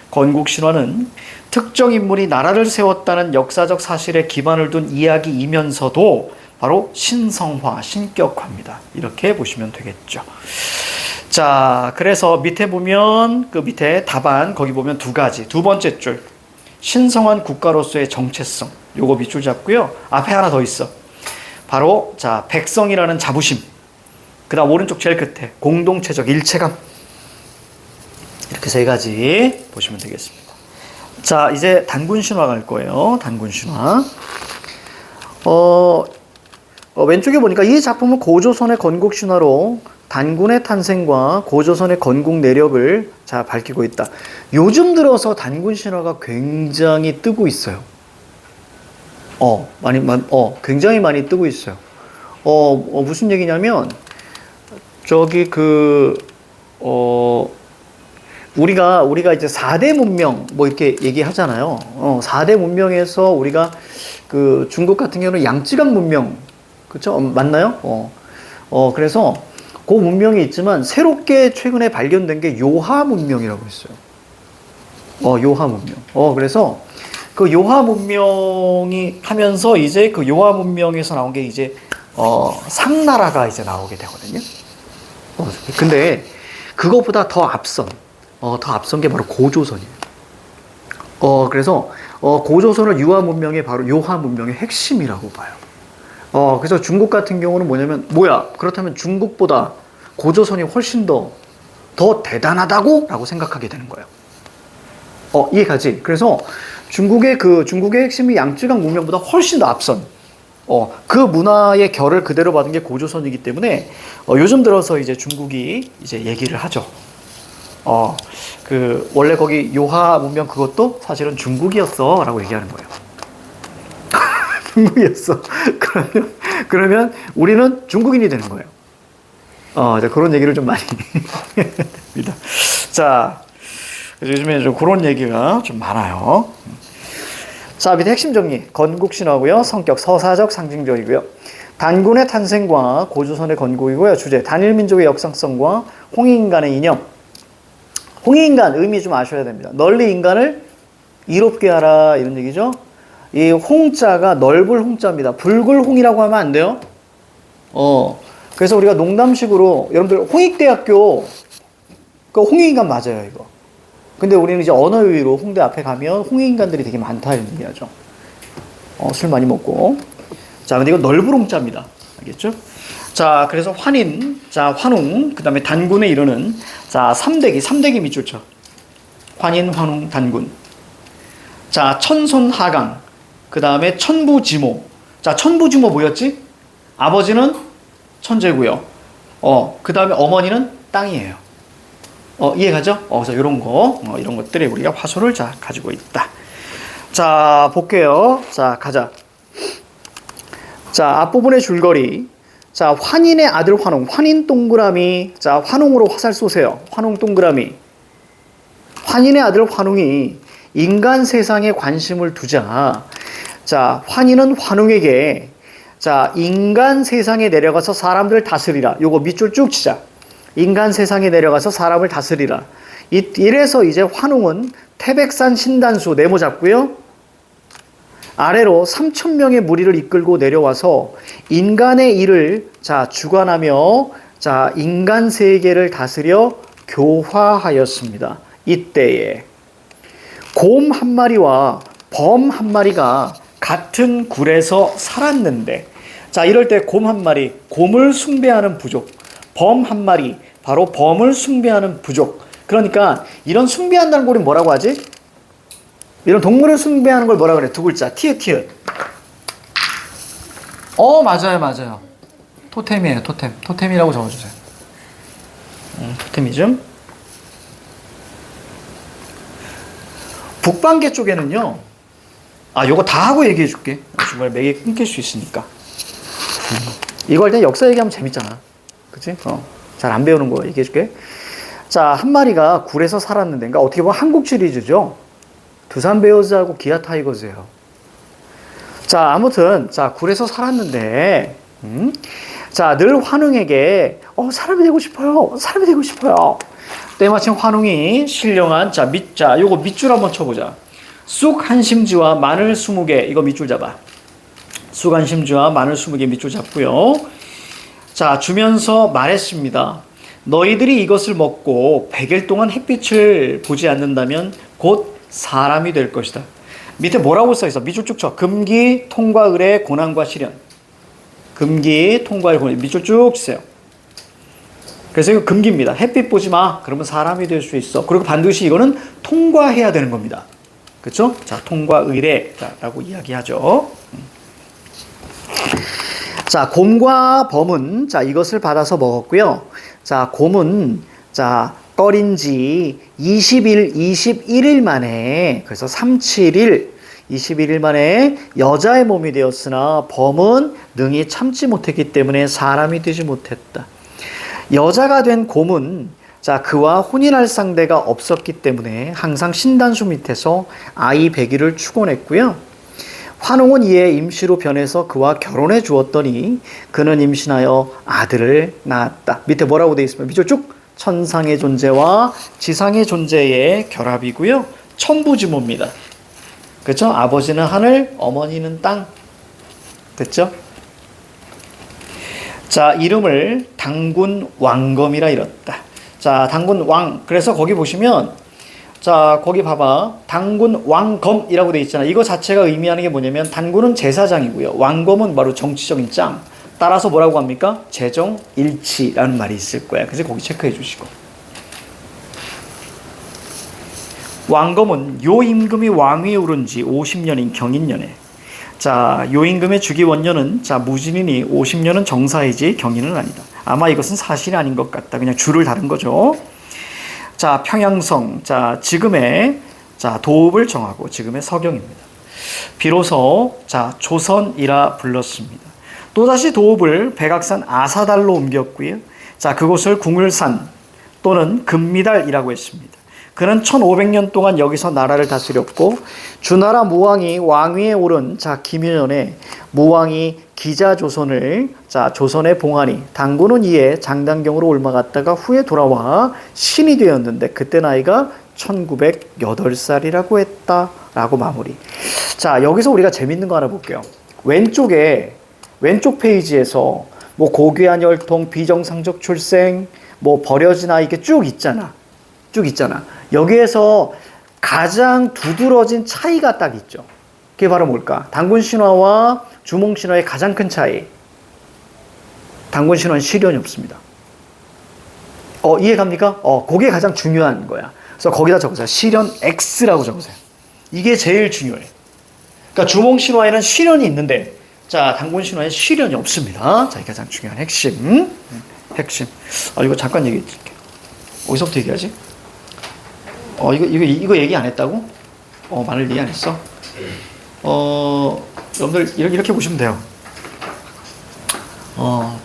건국신화는 특정 인물이 나라를 세웠다는 역사적 사실에 기반을 둔 이야기이면서도 바로 신성화, 신격화입니다. 이렇게 보시면 되겠죠. 자, 그래서 밑에 보면 그 밑에 답안 거기 보면 두 가지. 두 번째 줄 신성한 국가로서의 정체성. 요거 밑줄 잡고요. 앞에 하나 더 있어. 바로 자, 백성이라는 자부심. 그다음 오른쪽 제일 끝에 공동체적 일체감. 이렇게 세 가지 보시면 되겠습니다. 자, 이제 단군 신화 갈 거예요. 단군 신화. 왼쪽에 보니까 이 작품은 고조선의 건국 신화로 단군의 탄생과 고조선의 건국 내력을 자 밝히고 있다. 요즘 들어서 단군 신화가 굉장히 뜨고 있어요. 굉장히 많이 뜨고 있어요. 무슨 얘기냐면 저기 우리가 이제 4대 문명 뭐 이렇게 얘기하잖아요. 4대 문명에서 우리가 그 중국 같은 경우는 양쯔강 문명 그렇죠? 맞나요? 그래서 그 문명이 있지만 새롭게 최근에 발견된 게 요하 문명이라고 있어요. 요하 문명. 그래서 그 요하 문명이 하면서 이제 그 요하 문명에서 나온 게 이제 상나라가 이제 나오게 되거든요. 근데 그것보다 더 앞선 게 바로 고조선이에요. 그래서 고조선을 유화 문명의 바로 요하 문명의 핵심이라고 봐요. 그래서 중국 같은 경우는 그렇다면 중국보다 고조선이 훨씬 더 대단하다고? 라고 생각하게 되는 거예요. 이해가지? 그래서 중국의 핵심이 양쯔강 문명보다 훨씬 더 앞선, 그 문화의 결을 그대로 받은 게 고조선이기 때문에, 요즘 들어서 이제 중국이 이제 얘기를 하죠. 원래 거기 요하 문명 그것도 사실은 중국이었어. 라고 얘기하는 거예요. 중국이었어. 그러면 우리는 중국인이 되는 거예요. 그런 얘기를 좀 많이 합니다. 자, 요즘에 좀 그런 얘기가 좀 많아요. 자, 밑에 핵심 정리. 건국신화고요. 성격 서사적 상징적이고요. 단군의 탄생과 고조선의 건국이고요. 주제 단일민족의 역사성과 홍익인간의 이념. 홍익인간 의미 좀 아셔야 됩니다. 널리 인간을 이롭게 하라 이런 얘기죠. 이 홍자가 넓을 홍자입니다. 붉을 홍이라고 하면 안 돼요. 그래서 우리가 농담식으로 여러분들 홍익대학교 그 홍익인간 맞아요 이거. 근데 우리는 이제 언어유희로 홍대 앞에 가면 홍익인간들이 되게 많다 이런 얘기하죠. 술 많이 먹고. 자, 근데 이거 넓을 홍자입니다. 알겠죠? 자, 그래서 환인, 자, 환웅, 그 다음에 단군에 이르는, 자, 삼대기 밑줄 쳐. 환인, 환웅, 단군. 자, 천손하강, 그 다음에 천부지모. 자, 천부지모 뭐였지? 아버지는 천재고요. 그 다음에 어머니는 땅이에요. 이해가죠? 그래서 이런 것들에 우리가 화소를 자, 가지고 있다. 자, 볼게요. 자, 가자. 자, 앞부분의 줄거리. 자, 환인의 아들 환웅. 환인 동그라미. 자, 환웅으로 화살 쏘세요. 환웅 동그라미. 환인의 아들 환웅이 인간 세상에 관심을 두자. 자, 환인은 환웅에게 자, 인간 세상에 내려가서 사람들을 다스리라. 요거 밑줄 쭉 치자. 인간 세상에 내려가서 사람을 다스리라. 이래서 이제 환웅은 태백산 신단수 네모 잡고요. 아래로 3,000명의 무리를 이끌고 내려와서 인간의 일을 자, 주관하며 자, 인간 세계를 다스려 교화하였습니다. 이때에 곰 한 마리와 범 한 마리가 같은 굴에서 살았는데 자, 이럴 때 곰 한 마리, 곰을 숭배하는 부족. 범 한 마리, 바로 범을 숭배하는 부족. 그러니까 이런 숭배한다는 걸 뭐라고 하지? 이런 동물을 숭배하는 걸 뭐라 그래? 두 글자. 티읕. 맞아요, 맞아요. 토템이에요, 토템. 토템이라고 적어주세요. 토템이즘. 북방계 쪽에는요, 요거 다 하고 얘기해 줄게. 정말 맥이 끊길 수 있으니까. 이거 할 때 역사 얘기하면 재밌잖아. 그치? 잘 안 배우는 거 얘기해 줄게. 자, 한 마리가 굴에서 살았는데, 그러니까 어떻게 보면 한국 시리즈죠. 두산 베어즈하고 기아 타이거즈예요. 자, 아무튼, 자, 굴에서 살았는데, 자, 늘 환웅에게, 사람이 되고 싶어요. 사람이 되고 싶어요. 때마침 환웅이 신령한, 요거 밑줄 한번 쳐보자. 쑥 한 심지와 마늘 20개, 이거 밑줄 잡아. 쑥 한 심지와 마늘 20개 밑줄 잡고요. 자, 주면서 말했습니다. 너희들이 이것을 먹고 100일 동안 햇빛을 보지 않는다면 곧 사람이 될 것이다. 밑에 뭐라고 써있어? 밑줄 쭉 쳐. 금기, 통과, 의례, 고난과 시련. 금기, 통과, 고난. 밑줄 쭉 치세요. 그래서 이거 금기입니다. 햇빛 보지 마. 그러면 사람이 될 수 있어. 그리고 반드시 이거는 통과해야 되는 겁니다. 그렇죠? 자, 통과, 의례라고 이야기하죠. 자, 곰과 범은 자, 이것을 받아서 먹었고요. 자, 곰은 자, 꺼린 지 21일 만에, 그래서 37일, 21일 만에 여자의 몸이 되었으나 범은 능히 참지 못했기 때문에 사람이 되지 못했다. 여자가 된 곰은 자, 그와 혼인할 상대가 없었기 때문에 항상 신단수 밑에서 아이 100일을 추곤했고요. 환웅은 이에 임시로 변해서 그와 결혼해 주었더니 그는 임신하여 아들을 낳았다. 밑에 뭐라고 되어 있습니까? 밑줄 쭉 천상의 존재와 지상의 존재의 결합이고요. 천부지모입니다. 그렇죠? 아버지는 하늘, 어머니는 땅. 됐죠? 자, 이름을 당군 왕검이라 이뤘다. 자, 당군 왕. 그래서 거기 보시면 자, 거기 봐봐. 당군 왕검이라고 되어 있잖아. 이거 자체가 의미하는 게 뭐냐면 당군은 제사장이고요. 왕검은 바로 정치적인 짱. 따라서 뭐라고 합니까? 재정일치라는 말이 있을 거야. 그래서 거기 체크해 주시고. 왕검은 요임금이 왕위에 오른 지 50년인 경인년에. 자, 요임금의 주기 원년은 자, 무진이니 50년은 정사이지 경인은 아니다. 아마 이것은 사실이 아닌 것 같다. 그냥 줄을 다른 거죠. 자, 평양성. 자, 지금의 자, 도읍을 정하고 지금의 서경입니다. 비로소 자, 조선이라 불렀습니다. 또다시 도읍을 백악산 아사달로 옮겼고요. 자, 그곳을 궁을산 또는 금미달이라고 했습니다. 그는 1500년 동안 여기서 나라를 다스렸고 주나라 무왕이 왕위에 오른 자, 김유년에 무왕이 기자조선을 자, 조선의 봉하니 당군은 이에 장단경으로 옮아갔다가 후에 돌아와 신이 되었는데 그때 나이가 1908살이라고 했다라고 마무리. 자, 여기서 우리가 재밌는 거 하나 볼게요. 왼쪽 페이지에서 뭐 고귀한 혈통, 비정상적 출생, 뭐 버려진 아이 이게 쭉 있잖아. 여기에서 가장 두드러진 차이가 딱 있죠. 그게 바로 뭘까? 당군 신화와 주몽 신화의 가장 큰 차이. 당군 신화는 시련이 없습니다. 이해갑니까? 그게 가장 중요한 거야. 그래서 거기다 적으세요. 시련 X라고 적으세요. 이게 제일 중요해. 그러니까 주몽 신화에는 시련이 있는데, 자, 당군 신화에 시련이 없습니다. 자, 이게 가장 중요한 핵심. 이거 잠깐 얘기해 줄게. 어디서부터 얘기하지? 이거 얘기 안 했다고? 마늘 얘기 안 했어? 여러분들 이렇게 보시면 돼요.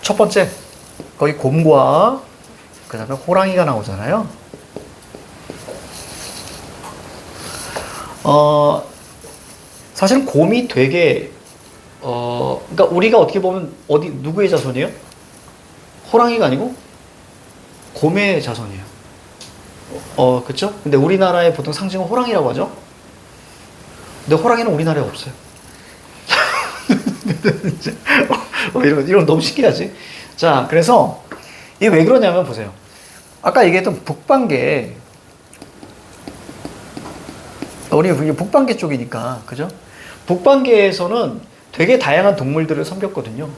첫 번째 거기 곰과 그 다음에 호랑이가 나오잖아요. 사실 곰이 되게 그러니까 우리가 어떻게 보면 누구의 자손이에요? 호랑이가 아니고 곰의 자손이에요. 그쵸? 근데 우리나라의 보통 상징은 호랑이라고 하죠? 근데 호랑이는 우리나라에 없어요. 이런 너무 신기하지? 자, 그래서 이게 왜 그러냐면 보세요. 아까 얘기했던 북방계, 우리 북방계 쪽이니까, 그죠? 북방계에서는 되게 다양한 동물들을 섬겼거든요.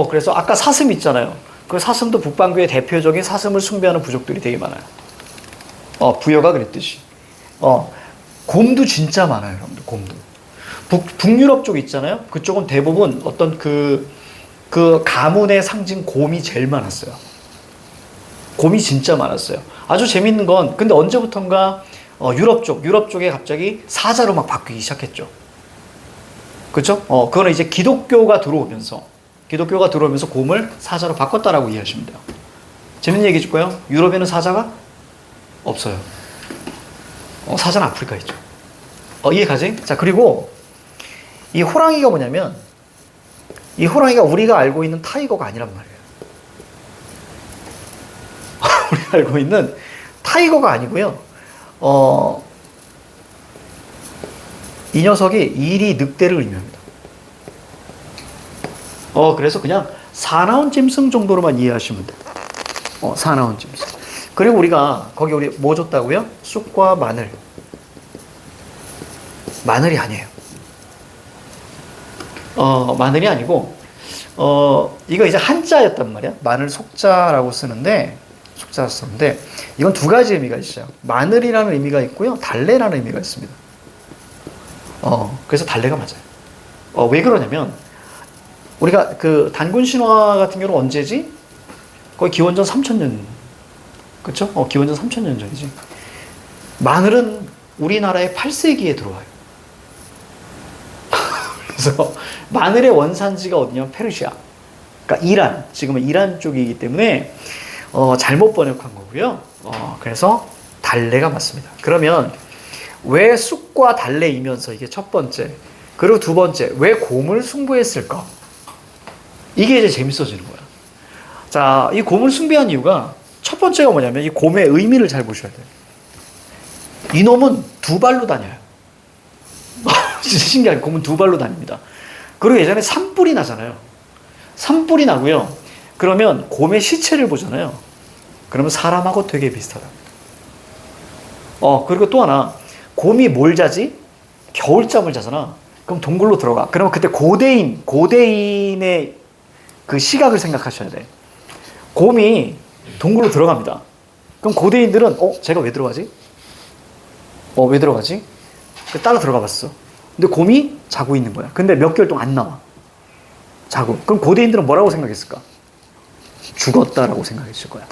그래서 아까 사슴 있잖아요. 그 사슴도 북방계의 대표적인 사슴을 숭배하는 부족들이 되게 많아요. 부여가 그랬듯이. 곰도 진짜 많아요, 여러분들, 곰도. 북유럽 쪽 있잖아요. 그쪽은 대부분 어떤 그 가문의 상징 곰이 제일 많았어요. 곰이 진짜 많았어요. 아주 재밌는 건 근데 언제부턴가 유럽 쪽에 갑자기 사자로 막 바뀌기 시작했죠. 그렇죠? 그거는 이제 기독교가 들어오면서 곰을 사자로 바꿨다라고 이해하시면 돼요. 재밌는 얘기 해줄까요? 유럽에는 사자가 없어요. 사자는 아프리카에 있죠. 이해가지? 자, 그리고 이 호랑이가 뭐냐면 이 호랑이가 우리가 알고 있는 타이거가 아니란 말이에요. 우리가 알고 있는 타이거가 아니고요. 이 녀석이 이리 늑대를 의미합니다. 그래서 그냥 사나운 짐승 정도로만 이해하시면 돼요. 사나운 짐승. 그리고 우리가 거기 우리 뭐 줬다고요? 쑥과 마늘. 마늘이 아니에요. 마늘이 아니고 이거 이제 한자였단 말이야. 마늘 속자라고 쓰는데 이건 두 가지 의미가 있어요. 마늘이라는 의미가 있고요. 달래라는 의미가 있습니다. 그래서 달래가 맞아요. 왜 그러냐면 우리가 그 단군 신화 같은 경우는 언제지? 거의 기원전 3000년. 그쵸? 기원전 3000년 전이지. 마늘은 우리나라의 8세기에 들어와요. 그래서 마늘의 원산지가 어디냐면 페르시아. 그러니까 이란. 지금은 이란 쪽이기 때문에 잘못 번역한 거고요. 그래서 달래가 맞습니다. 그러면 왜 쑥과 달래이면서 이게 첫 번째. 그리고 두 번째. 왜 곰을 숭배했을까? 이게 이제 재밌어지는 거야. 자, 이 곰을 숭배한 이유가 첫 번째가 뭐냐면 이 곰의 의미를 잘 보셔야 돼요. 이놈은 두 발로 다녀요. 진짜 신기하게 곰은 두 발로 다닙니다. 그리고 예전에 산불이 나잖아요. 산불이 나고요. 그러면 곰의 시체를 보잖아요. 그러면 사람하고 되게 비슷하다. 그리고 또 하나, 곰이 뭘 자지? 겨울잠을 자잖아. 그럼 동굴로 들어가. 그러면 그때 고대인의 그 시각을 생각하셔야 돼. 곰이 동굴로 들어갑니다. 그럼 고대인들은 제가 왜 들어가지? 왜 들어가지? 따라 들어가 봤어. 근데 곰이 자고 있는 거야. 근데 몇 개월 동안 안 나와. 자고. 그럼 고대인들은 뭐라고 생각했을까? 죽었다라고 생각했을 거야.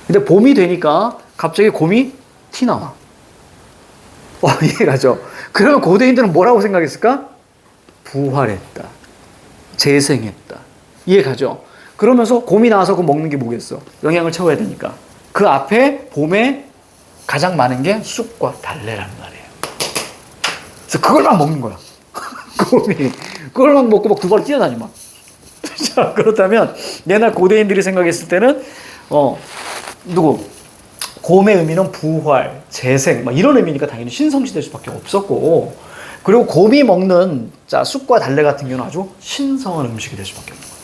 근데 봄이 되니까 갑자기 곰이 튀나와. 이해가죠? 그러면 고대인들은 뭐라고 생각했을까? 부활했다. 재생했다. 이해가죠? 그러면서 곰이 나와서 그거 먹는 게 뭐겠어? 영양을 채워야 되니까. 그 앞에 봄에 가장 많은 게 쑥과 달래라는 말이에요. 그래서 그걸만 먹는 거야. 곰이. 그걸만 먹고 막 두 발 뛰어다니 막. 자, 그렇다면 옛날 고대인들이 생각했을 때는 곰의 의미는 부활, 재생 막 이런 의미니까 당연히 신성시될 수밖에 없었고, 그리고 곰이 먹는 쑥과 달래 같은 경우는 아주 신성한 음식이 될 수밖에 없는 거예요.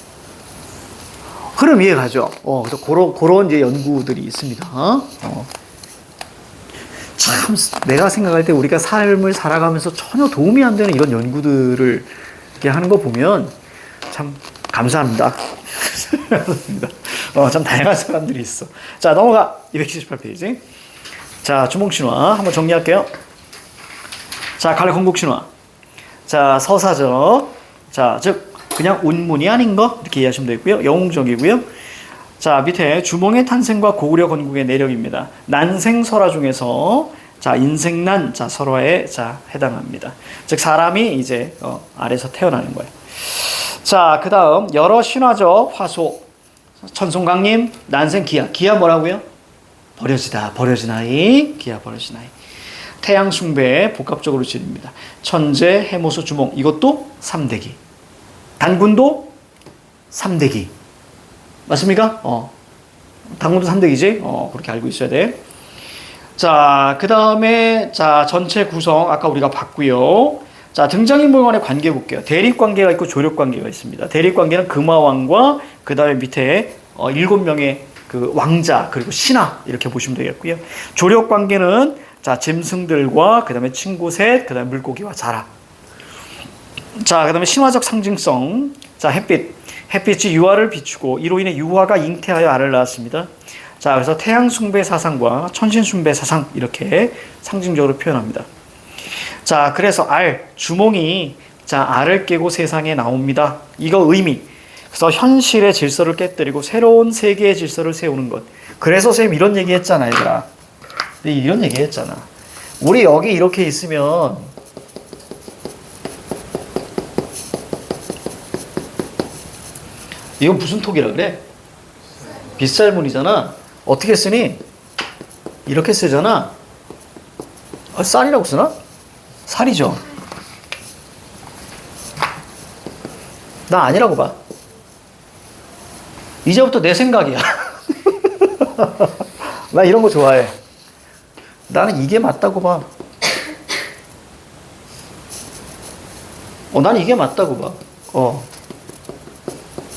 흐름 이해가죠? 그래서 그런 이제 연구들이 있습니다. 참 내가 생각할 때 우리가 삶을 살아가면서 전혀 도움이 안 되는 이런 연구들을 이렇게 하는 거 보면 참 감사합니다. 참 다양한 사람들이 있어. 자, 넘어가. 278페이지. 자, 주몽신화 한번 정리할게요. 자, 갈래 건국신화. 자, 서사적. 자, 즉 그냥 운문이 아닌 거 이렇게 이해하시면 되고요. 영웅적이고요. 자, 밑에 주몽의 탄생과 고구려 건국의 내력입니다. 난생설화 중에서 인생난 설화에 해당합니다. 즉 사람이 이제 아래서 태어나는 거예요. 자, 그 다음 여러 신화적 화소. 천송강님 난생 기야 뭐라고요? 버려지나이. 기야 버려지나이. 태양 숭배 복합적으로 지릅니다. 천재 해모수 주몽 이것도 3대기. 단군도 3대기. 맞습니까? 단군도 3대기지? 그렇게 알고 있어야 돼. 자, 그 다음에 전체 구성 아까 우리가 봤고요. 자, 등장인물 간의 관계 볼게요. 대립관계가 있고 조력관계가 있습니다. 대립관계는 금화왕과 그 다음에 밑에 7명의 그 왕자 그리고 신하 이렇게 보시면 되겠고요. 조력관계는 짐승들과 그 다음에 친구 셋, 그 다음에 물고기와 자라. 자, 그 다음에 신화적 상징성. 자, 햇빛이 유화를 비추고 이로 인해 유화가 잉태하여 알을 낳았습니다. 자, 그래서 태양 숭배 사상과 천신 숭배 사상 이렇게 상징적으로 표현합니다. 자, 그래서 알, 주몽이 자, 알을 깨고 세상에 나옵니다. 이거 의미. 그래서 현실의 질서를 깨뜨리고 새로운 세계의 질서를 세우는 것. 그래서 쌤 이런 얘기 했잖아, 얘들아. 이런 얘기 했잖아. 우리 여기 이렇게 있으면 이건 무슨 톡이라 그래? 빗살문이잖아. 어떻게 쓰니? 이렇게 쓰잖아. 쌀이라고 쓰나? 살이죠. 나 아니라고 봐. 이제부터 내 생각이야. 나 이런 거 좋아해. 나는 이게 맞다고 봐. 난 이게 맞다고 봐.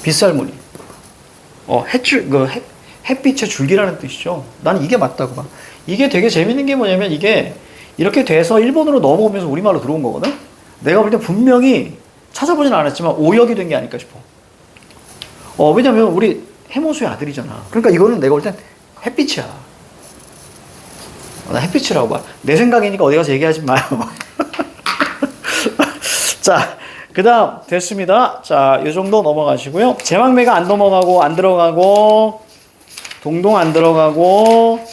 빗살무늬. 햇빛의 줄기라는 뜻이죠. 나는 이게 맞다고 봐. 이게 되게 재밌는 게 뭐냐면 이게 이렇게 돼서 일본어로 넘어오면서 우리말로 들어온 거거든? 내가 볼 때 분명히 찾아보진 않았지만 오역이 된 게 아닐까 싶어. 왜냐면 우리 해모수의 아들이잖아. 그러니까 이거는 내가 볼 땐 햇빛이야. 나 햇빛이라고 봐. 내 생각이니까 어디 가서 얘기하지 마요. 자, 그 다음 됐습니다. 자, 이 정도 넘어가시고요. 제왕매가 안 넘어가고 안 들어가고 동동 안 들어가고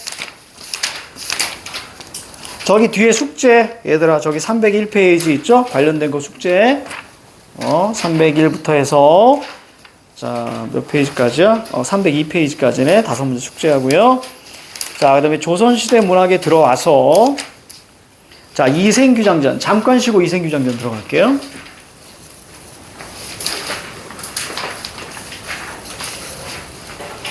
저기 뒤에 숙제 얘들아 저기 301페이지 있죠? 관련된 거 숙제 301부터 해서 자, 몇 페이지까지야? 302페이지까지네. 5문제 숙제하고요. 자, 그 다음에 조선시대 문학에 들어와서 자, 이생규장전 잠깐 쉬고 이생규장전 들어갈게요.